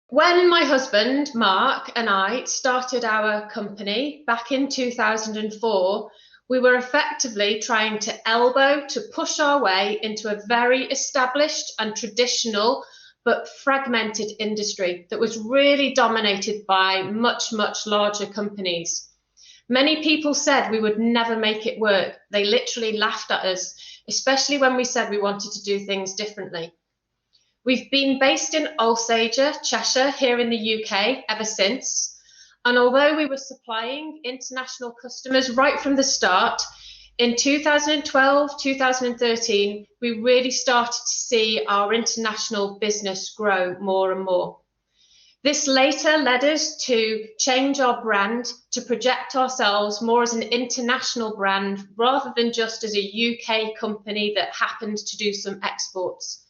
When my husband, Mark, and I started our company back in 2004, we were effectively trying to push our way into a very established and traditional but fragmented industry that was really dominated by much, much larger companies. Many people said we would never make it work. They literally laughed at us, especially when we said we wanted to do things differently. We've been based in Alsager, Cheshire, here in the UK ever since. And although we were supplying international customers right from the start, in 2012, 2013, we really started to see our international business grow more and more. This later led us to change our brand to project ourselves more as an international brand rather than just as a UK company that happened to do some exports.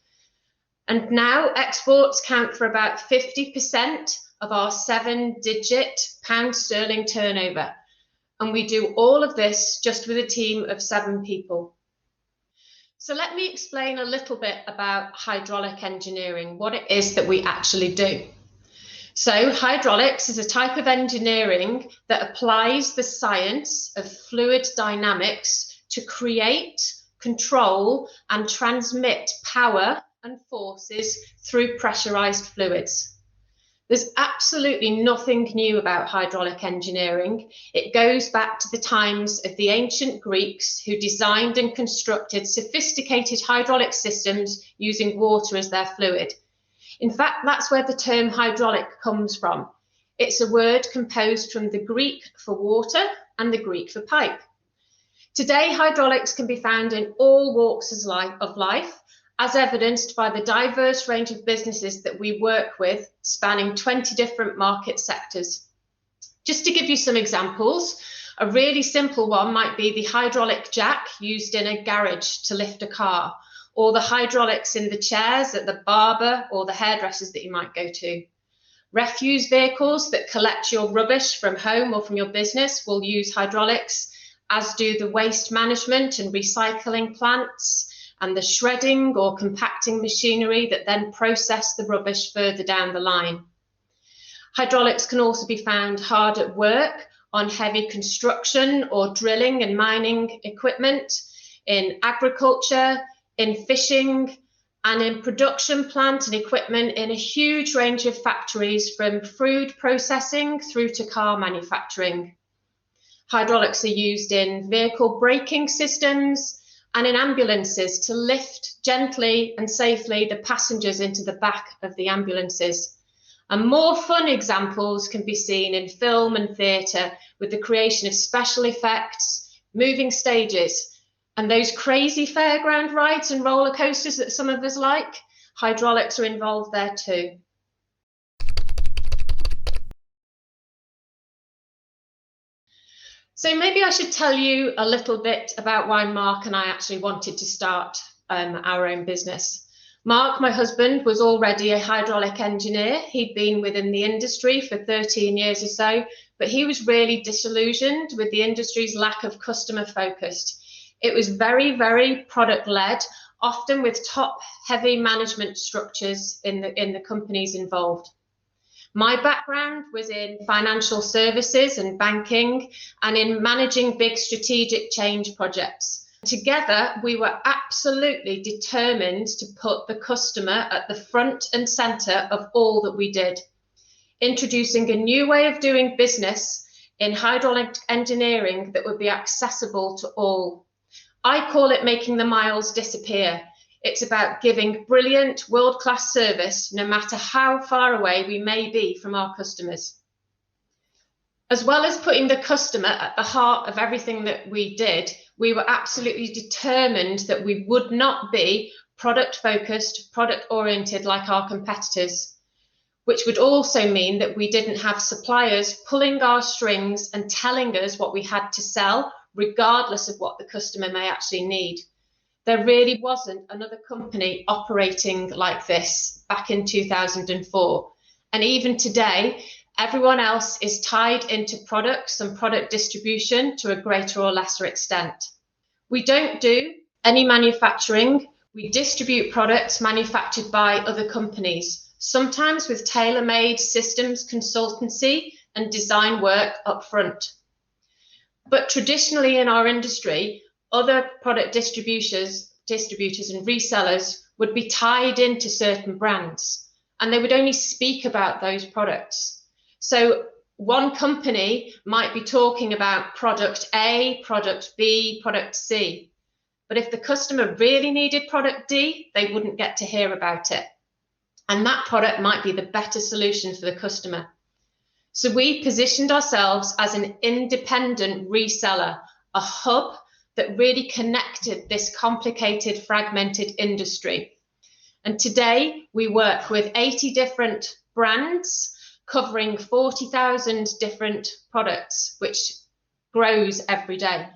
And now exports count for about 50% of our 7-digit pound sterling turnover. And we do all of this just with a team of 7 people. So let me explain a little bit about hydraulic engineering, what it is that we actually do. So hydraulics is a type of engineering that applies the science of fluid dynamics to create, control, and transmit power and forces through pressurized fluids. There's absolutely nothing new about hydraulic engineering. It goes back to the times of the ancient Greeks who designed and constructed sophisticated hydraulic systems using water as their fluid. In fact, that's where the term hydraulic comes from. It's a word composed from the Greek for water and the Greek for pipe. Today, hydraulics can be found in all walks of life, as evidenced by the diverse range of businesses that we work with, spanning 20 different market sectors. Just to give you some examples, a really simple one might be the hydraulic jack used in a garage to lift a car, or the hydraulics in the chairs at the barber or the hairdressers that you might go to. Refuse vehicles that collect your rubbish from home or from your business will use hydraulics, as do the waste management and recycling plants, and the shredding or compacting machinery that then process the rubbish further down the line. Hydraulics can also be found hard at work on heavy construction or drilling and mining equipment, in agriculture, in fishing, and in production plant and equipment in a huge range of factories, from food processing through to car manufacturing. Hydraulics are used in vehicle braking systems and in ambulances to lift gently and safely the passengers into the back of the ambulances. And more fun examples can be seen in film and theatre, with the creation of special effects, moving stages, and those crazy fairground rides and roller coasters that some of us like. Hydraulics are involved there too. So maybe I should tell you a little bit about why Mark and I actually wanted to start our own business. Mark, my husband, was already a hydraulic engineer. He'd been within the industry for 13 years or so, but he was really disillusioned with the industry's lack of customer focus. It was very, very product-led, often with top-heavy management structures in the companies involved. My background was in financial services and banking, and in managing big strategic change projects. Together, we were absolutely determined to put the customer at the front and centre of all that we did, introducing a new way of doing business in hydraulic engineering that would be accessible to all. I call it making the miles disappear. It's about giving brilliant world-class service no matter how far away we may be from our customers. As well as putting the customer at the heart of everything that we did, we were absolutely determined that we would not be product-focused, product-oriented like our competitors, which would also mean that we didn't have suppliers pulling our strings and telling us what we had to sell, regardless of what the customer may actually need. There really wasn't another company operating like this back in 2004. And even today, everyone else is tied into products and product distribution to a greater or lesser extent. We don't do any manufacturing. We distribute products manufactured by other companies. sometimes with tailor-made systems consultancy and design work up front. But traditionally in our industry, other product distributors and resellers would be tied into certain brands, and they would only speak about those products. So one company might be talking about product A, product B, product C, but if the customer really needed product D, they wouldn't get to hear about it. And that product might be the better solution for the customer. So we positioned ourselves as an independent reseller, a hub that really connected this complicated, fragmented industry. And today we work with 80 different brands covering 40,000 different products, which grows every day.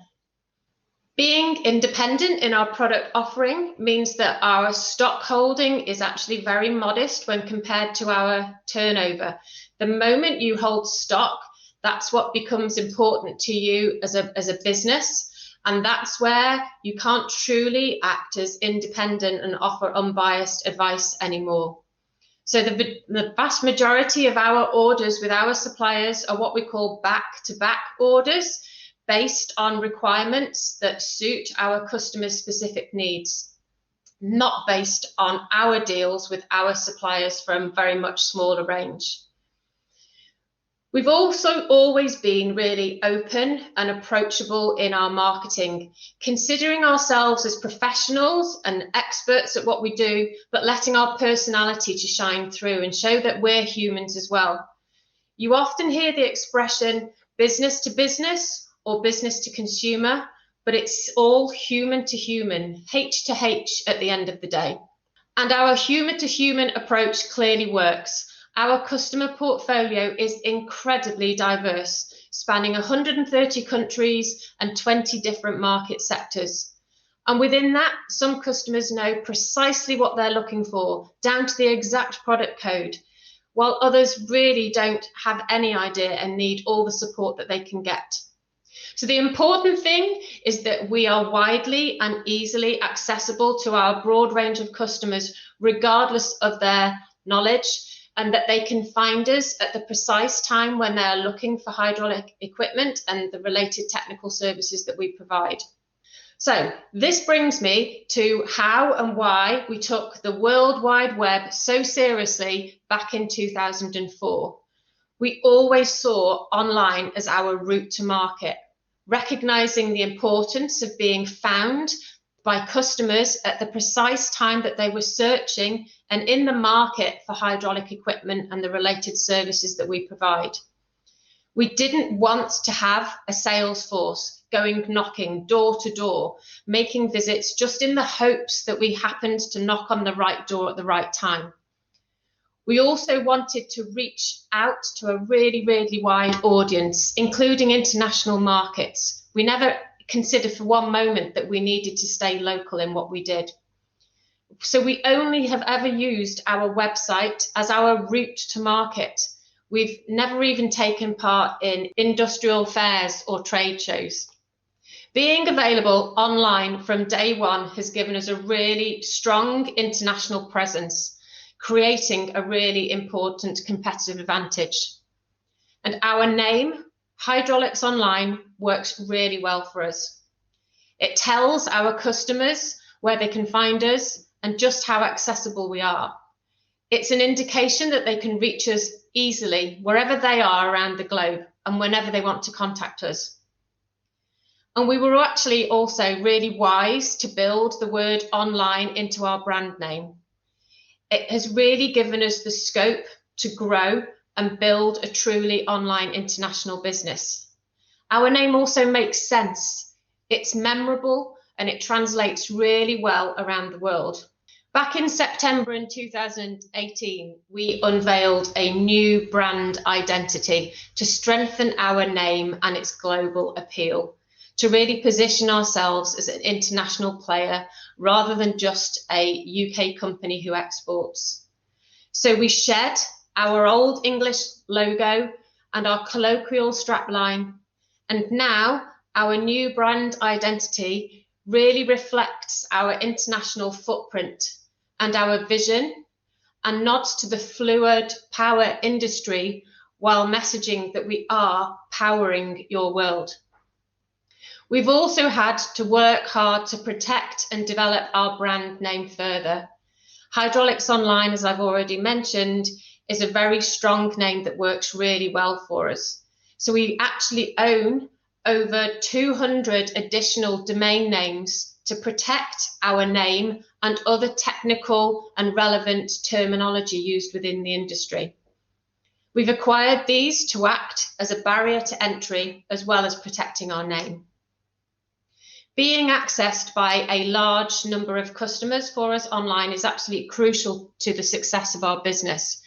Being independent in our product offering means that our stock holding is actually very modest when compared to our turnover. The moment you hold stock, that's what becomes important to you as a business. And that's where you can't truly act as independent and offer unbiased advice anymore. So the vast majority of our orders with our suppliers are what we call back-to-back orders, based on requirements that suit our customers' specific needs, not based on our deals with our suppliers from very much smaller range. We've also always been really open and approachable in our marketing, considering ourselves as professionals and experts at what we do, but letting our personality to shine through and show that we're humans as well. You often hear the expression business to business or business to consumer, but it's all human to human, H to H at the end of the day. And our human to human approach clearly works. Our customer portfolio is incredibly diverse, spanning 130 countries and 20 different market sectors. And within that, some customers know precisely what they're looking for, down to the exact product code, while others really don't have any idea and need all the support that they can get. So the important thing is that we are widely and easily accessible to our broad range of customers, regardless of their knowledge, and that they can find us at the precise time when they are looking for hydraulic equipment and the related technical services that we provide. So this brings me to how and why we took the World Wide Web so seriously back in 2004. We always saw online as our route to market, recognizing the importance of being found by customers at the precise time that they were searching and in the market for hydraulic equipment and the related services that we provide. We didn't want to have a sales force going knocking door to door, making visits just in the hopes that we happened to knock on the right door at the right time. We also wanted to reach out to a really, really wide audience, including international markets. We never considered for one moment that we needed to stay local in what we did. So we only have ever used our website as our route to market. We've never even taken part in industrial fairs or trade shows. Being available online from day one has given us a really strong international presence, creating a really important competitive advantage. And our name, Hydraulics Online, works really well for us. It tells our customers where they can find us and just how accessible we are. It's an indication that they can reach us easily wherever they are around the globe and whenever they want to contact us. And we were actually also really wise to build the word online into our brand name. It has really given us the scope to grow and build a truly online international business. Our name also makes sense. It's memorable and it translates really well around the world. Back in September in 2018, we unveiled a new brand identity to strengthen our name and its global appeal, to really position ourselves as an international player rather than just a UK company who exports. So we shed our old English logo and our colloquial strapline, and now our new brand identity really reflects our international footprint and our vision and nods to the fluid power industry while messaging that we are powering your world. We've also had to work hard to protect and develop our brand name further. Hydraulics Online, as I've already mentioned, is a very strong name that works really well for us. So we actually own over 200 additional domain names to protect our name and other technical and relevant terminology used within the industry. We've acquired these to act as a barrier to entry, as well as protecting our name. Being accessed by a large number of customers for us online is absolutely crucial to the success of our business.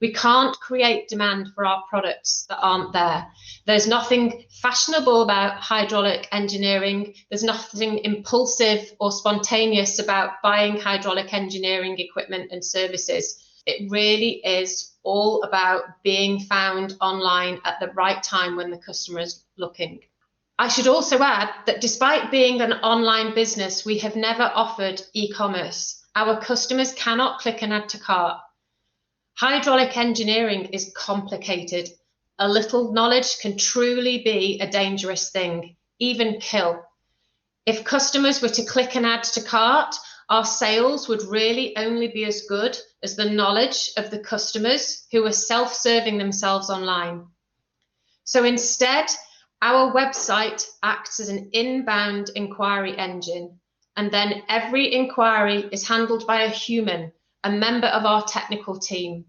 We can't create demand for our products that aren't there. There's nothing fashionable about hydraulic engineering. There's nothing impulsive or spontaneous about buying hydraulic engineering equipment and services. It really is all about being found online at the right time when the customer is looking. I should also add that despite being an online business, we have never offered e-commerce. Our customers cannot click and add to cart. Hydraulic engineering is complicated. A little knowledge can truly be a dangerous thing, even kill. If customers were to click and add to cart, our sales would really only be as good as the knowledge of the customers who are self-serving themselves online. So instead, our website acts as an inbound inquiry engine, and then every inquiry is handled by a human, a member of our technical team,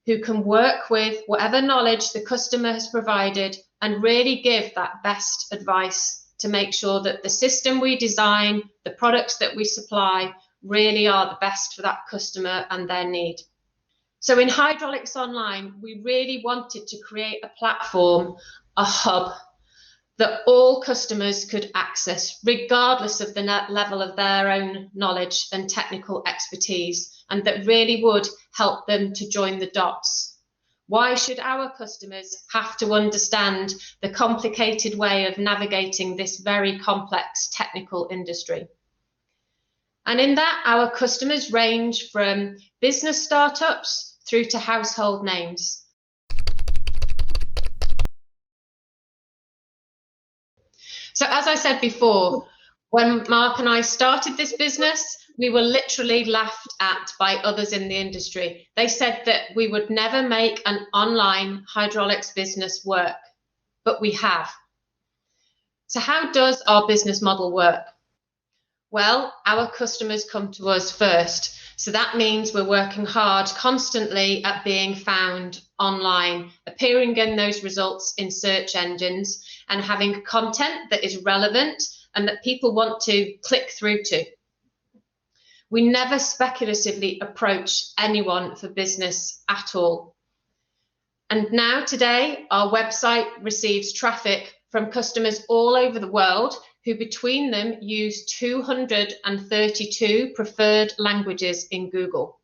who can work with whatever knowledge the customer has provided and really give that best advice to make sure that the system we design, the products that we supply, really are the best for that customer and their need. So in Hydraulics Online, we really wanted to create a platform, a hub, that all customers could access, regardless of the level of their own knowledge and technical expertise, and that really would help them to join the dots. Why should our customers have to understand the complicated way of navigating this very complex technical industry? And in that, our customers range from business startups through to household names. So as I said before, when Mark and I started this business, we were literally laughed at by others in the industry. They said that we would never make an online hydraulics business work, but we have. So how does our business model work? Well, our customers come to us first. So that means we're working hard constantly at being found online, appearing in those results in search engines, and having content that is relevant and that people want to click through to. We never speculatively approach anyone for business at all. And now today, our website receives traffic from customers all over the world who between them use 232 preferred languages in Google.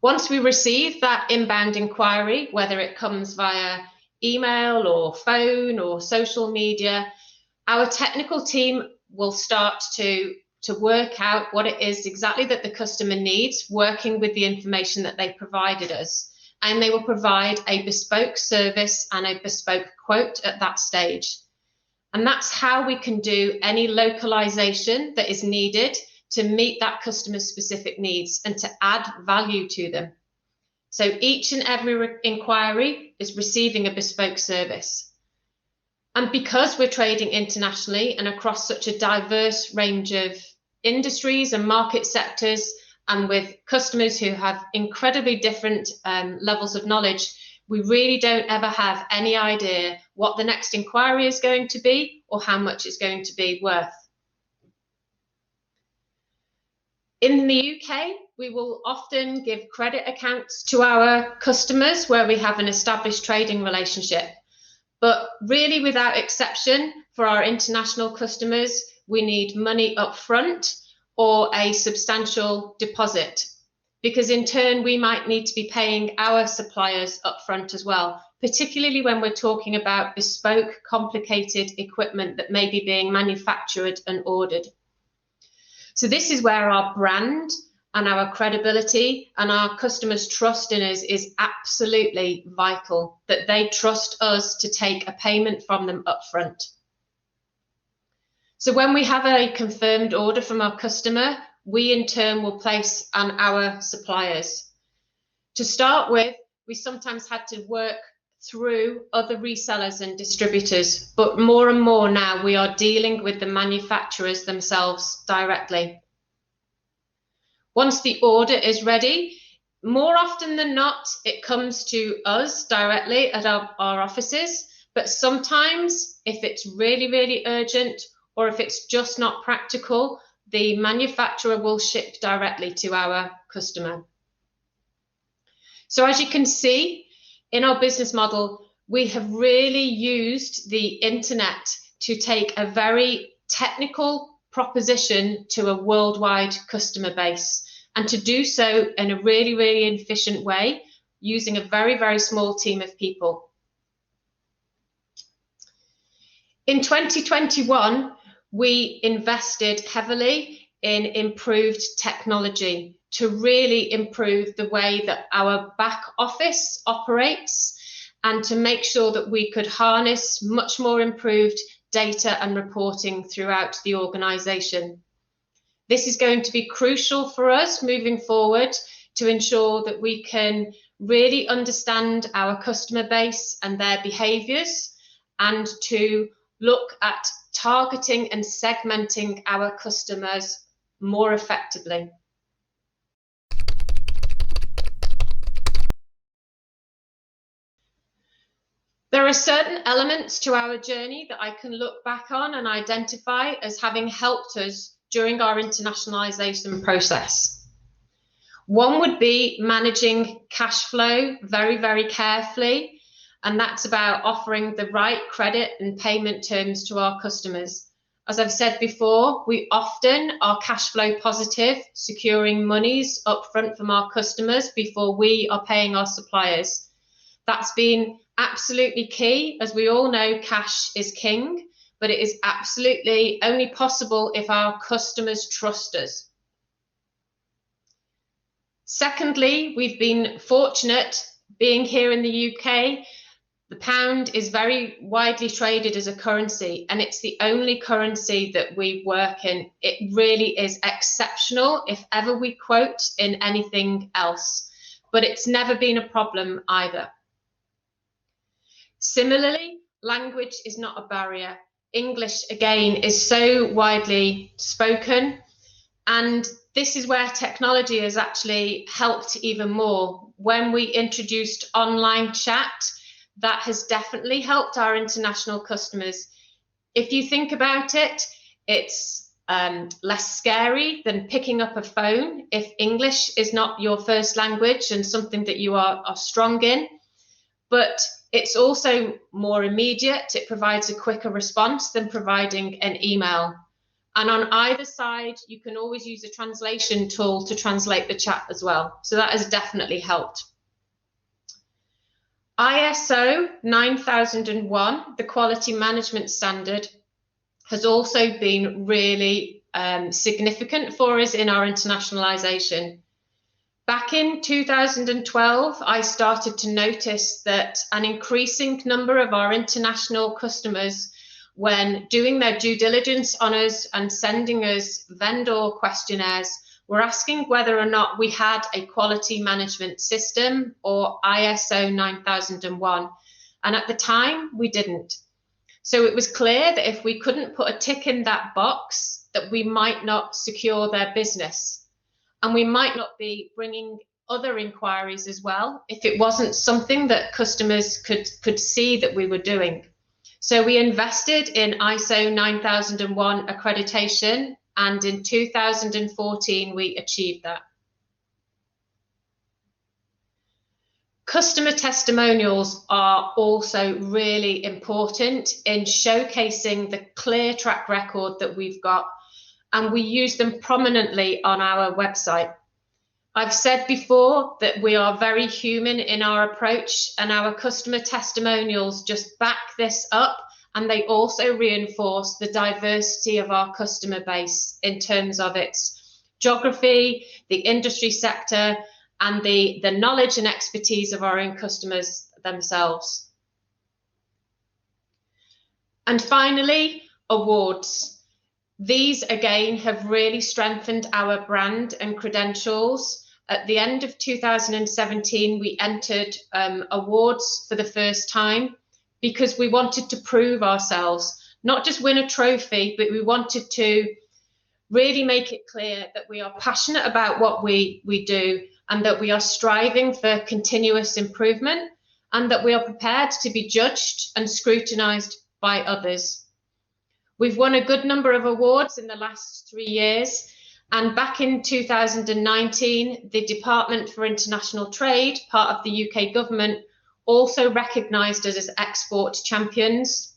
Once we receive that inbound inquiry, whether it comes via email or phone or social media, our technical team will start to work out what it is exactly that the customer needs, working with the information that they provided us. And they will provide a bespoke service and a bespoke quote at that stage. And that's how we can do any localization that is needed to meet that customer's specific needs and to add value to them. So each and every inquiry is receiving a bespoke service. And because we're trading internationally and across such a diverse range of industries and market sectors, and with customers who have incredibly different levels of knowledge, we really don't ever have any idea what the next inquiry is going to be or how much it's going to be worth. In the UK, we will often give credit accounts to our customers where we have an established trading relationship. But really, without exception, for our international customers, we need money up front or a substantial deposit, because in turn, we might need to be paying our suppliers up front as well, particularly when we're talking about bespoke, complicated equipment that may be being manufactured and ordered. So this is where our brand and our credibility and our customers' trust in us is absolutely vital, that they trust us to take a payment from them upfront. So when we have a confirmed order from our customer, we in turn will place on our suppliers. To start with, we sometimes had to work through other resellers and distributors, but more and more now we are dealing with the manufacturers themselves directly. Once the order is ready, more often than not, it comes to us directly at our offices, but sometimes if it's really, really urgent, or if it's just not practical, the manufacturer will ship directly to our customer. So as you can see, in our business model, we have really used the internet to take a very technical proposition to a worldwide customer base, and to do so in a really, really efficient way, using a very, very small team of people. In 2021, we invested heavily in improved technology to really improve the way that our back office operates, and to make sure that we could harness much more improved data and reporting throughout the organisation. This is going to be crucial for us moving forward to ensure that we can really understand our customer base and their behaviours, and to look at targeting and segmenting our customers more effectively. There are certain elements to our journey that I can look back on and identify as having helped us during our internationalization process. One would be managing cash flow very, very carefully, and that's about offering the right credit and payment terms to our customers. As I've said before, we often are cash flow positive, securing monies upfront from our customers before we are paying our suppliers. That's been absolutely key. As we all know, cash is king, but it is absolutely only possible if our customers trust us. Secondly, we've been fortunate being here in the UK. The pound is very widely traded as a currency, and it's the only currency that we work in. It really is exceptional if ever we quote in anything else, but it's never been a problem either. Similarly, language is not a barrier. English, again, is so widely spoken, and this is where technology has actually helped even more. When we introduced online chat, that has definitely helped our international customers. If you think about it, it's less scary than picking up a phone if English is not your first language and something that you are strong in. But it's also more immediate. It provides a quicker response than providing an email. And on either side, you can always use a translation tool to translate the chat as well. So that has definitely helped. ISO 9001, the quality management standard, has also been really significant for us in our internationalization. Back in 2012, I started to notice that an increasing number of our international customers, when doing their due diligence on us and sending us vendor questionnaires, were asking whether or not we had a quality management system or ISO 9001. And at the time, we didn't. So it was clear that if we couldn't put a tick in that box, that we might not secure their business. And we might not be bringing other inquiries as well if it wasn't something that customers could see that we were doing. So we invested in ISO 9001 accreditation, and in 2014 we achieved that. Customer testimonials are also really important in showcasing the clear track record that we've got, and we use them prominently on our website. I've said before that we are very human in our approach, and our customer testimonials just back this up, and they also reinforce the diversity of our customer base in terms of its geography, the industry sector, and the knowledge and expertise of our own customers themselves. And finally, awards. These again have really strengthened our brand and credentials. At the end of 2017, we entered awards for the first time because we wanted to prove ourselves, not just win a trophy, but we wanted to really make it clear that we are passionate about what we do and that we are striving for continuous improvement and that we are prepared to be judged and scrutinised by others. We've won a good number of awards in the last 3 years, and back in 2019, the Department for International Trade, part of the UK government, also recognised us as export champions.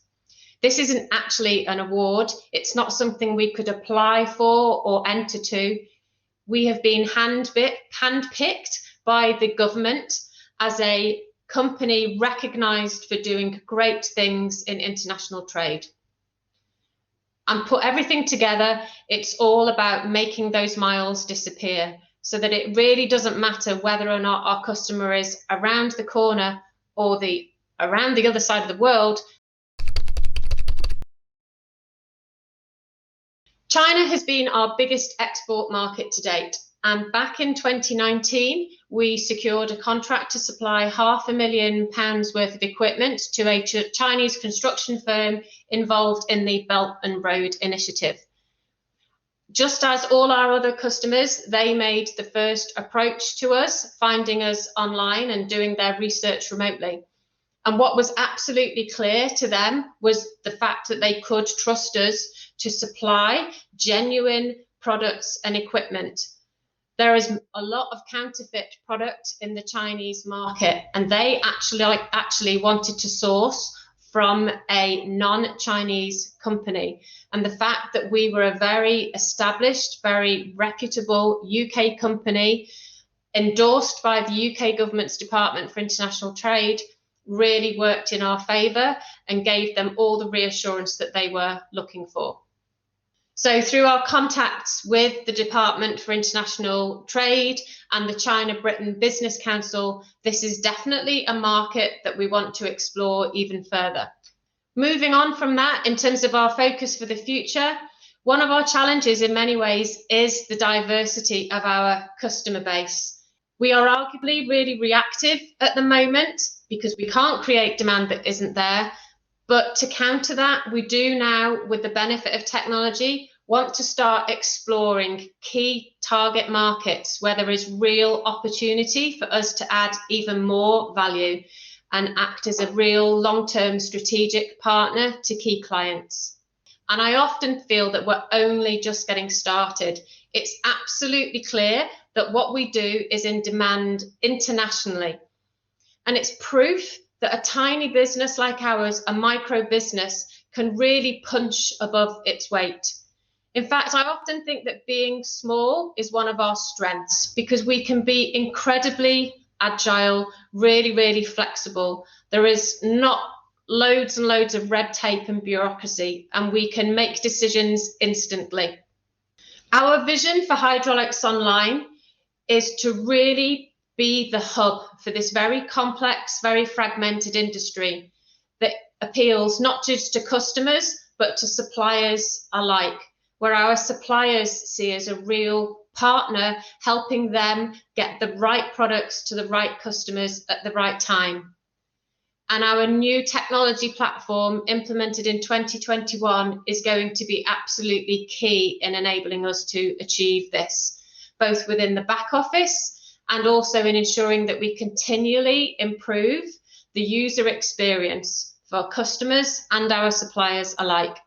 This isn't actually an award. It's not something we could apply for or enter to. We have been handpicked by the government as a company recognised for doing great things in international trade. And put everything together, it's all about making those miles disappear so that it really doesn't matter whether or not our customer is around the corner or around the other side of the world. China has been our biggest export market to date, and back in 2019 we secured a contract to supply £500,000 worth of equipment to a Chinese construction firm involved in the Belt and Road Initiative. Just as all our other customers, they made the first approach to us, finding us online and doing their research remotely. And what was absolutely clear to them was the fact that they could trust us to supply genuine products and equipment. There is a lot of counterfeit product in the Chinese market, and they actually wanted to source from a non-Chinese company. And the fact that we were a very established, very reputable UK company, endorsed by the UK government's Department for International Trade, really worked in our favour and gave them all the reassurance that they were looking for. So through our contacts with the Department for International Trade and the China-Britain Business Council, this is definitely a market that we want to explore even further. Moving on from that, in terms of our focus for the future, one of our challenges in many ways is the diversity of our customer base. We are arguably really reactive at the moment because we can't create demand that isn't there. But to counter that, we do now, with the benefit of technology, want to start exploring key target markets where there is real opportunity for us to add even more value and act as a real long-term strategic partner to key clients. And I often feel that we're only just getting started. It's absolutely clear that what we do is in demand internationally. And it's proof that a tiny business like ours, a micro business, can really punch above its weight. In fact, I often think that being small is one of our strengths because we can be incredibly agile, really, really flexible. There is not loads and loads of red tape and bureaucracy, and we can make decisions instantly. Our vision for Hydraulics Online is to really be the hub for this very complex, very fragmented industry that appeals not just to customers, but to suppliers alike, where our suppliers see as a real partner, helping them get the right products to the right customers at the right time. And our new technology platform implemented in 2021 is going to be absolutely key in enabling us to achieve this, both within the back office and also in ensuring that we continually improve the user experience for customers and our suppliers alike.